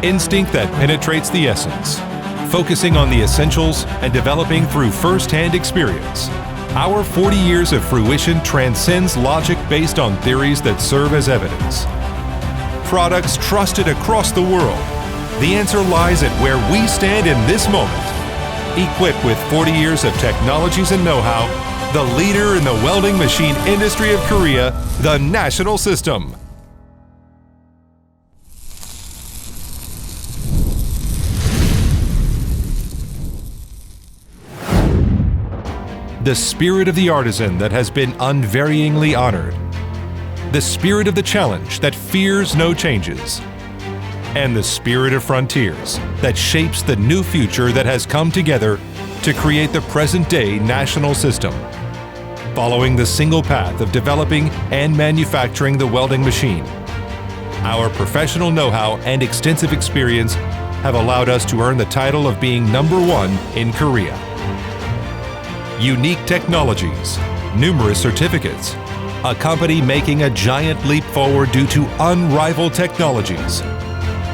instinct that penetrates the essence, focusing on the essentials and developing through first-hand experience. Our 40 years of fruition transcends logic based on theories that serve as evidence. Products trusted across the world. The answer lies at where we stand in this moment. Equipped with 40 years of technologies and know-how, the leader in the welding machine industry of Korea, the National System. The spirit of the artisan that has been unvaryingly honored. The spirit of the challenge that fears no changes. And the spirit of frontiers that shapes the new future that has come together to create the present-day national system. Following the single path of developing and manufacturing the welding machine, our professional know-how and extensive experience have allowed us to earn the title of being #1 in Korea. Unique technologies, numerous certificates, a company making a giant leap forward due to unrivaled technologies.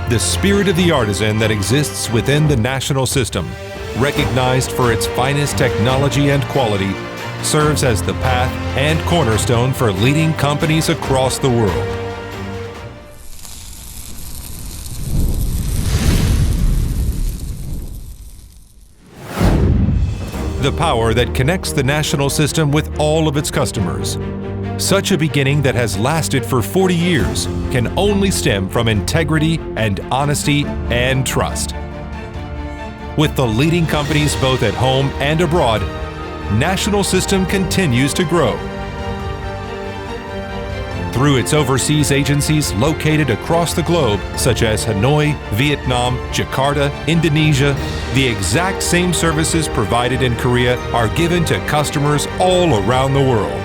The spirit of the artisan that exists within the national system, recognized for its finest technology and quality, serves as the path and cornerstone for leading companies across the world. The power that connects the national system with all of its customers. Such a beginning that has lasted for 40 years can only stem from integrity and honesty and trust. With the leading companies both at home and abroad, National System continues to grow. Through its overseas agencies located across the globe, such as Hanoi, Vietnam, Jakarta, Indonesia, the exact same services provided in Korea are given to customers all around the world.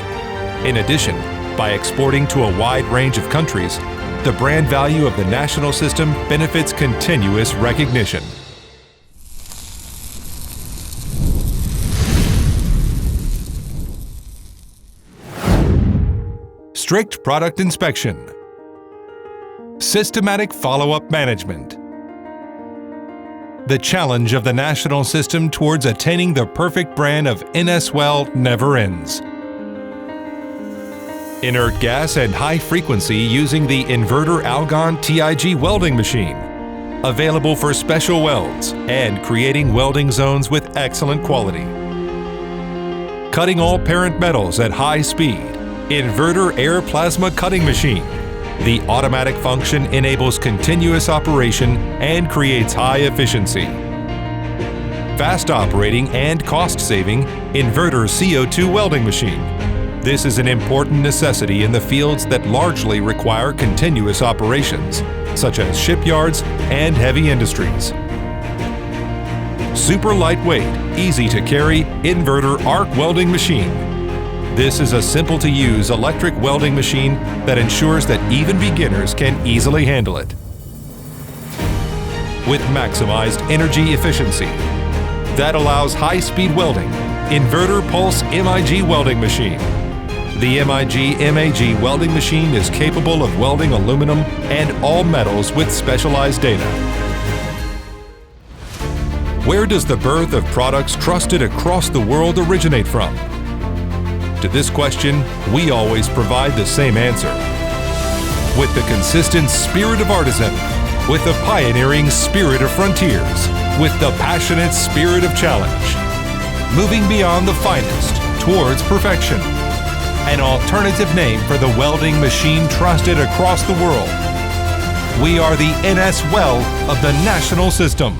In addition, by exporting to a wide range of countries, the brand value of the national system benefits continuous recognition. Strict product inspection. Systematic follow-up management. The challenge of the national system towards attaining the perfect brand of NSWEL never ends. Inert gas and high frequency using the Inverter Algon TIG welding machine. Available for special welds and creating welding zones with excellent quality. Cutting all parent metals at high speed. Inverter air plasma cutting machine. The automatic function enables continuous operation and creates high efficiency. Fast operating and cost-saving Inverter CO2 welding machine. This is an important necessity in the fields that largely require continuous operations, such as shipyards and heavy industries. Super lightweight, easy to carry Inverter arc welding machine. This is a simple-to-use electric welding machine that ensures that even beginners can easily handle it. With maximized energy efficiency, that allows high-speed welding, Inverter Pulse MIG welding machine. The MIG-MAG welding machine is capable of welding aluminum and all metals with specialized data. Where does the birth of products trusted across the world originate from? To this question, we always provide the same answer. With the consistent spirit of artisan, with the pioneering spirit of frontiers, with the passionate spirit of challenge, moving beyond the finest towards perfection. An alternative name for the welding machine trusted across the world. We are the NSWEL of the national system.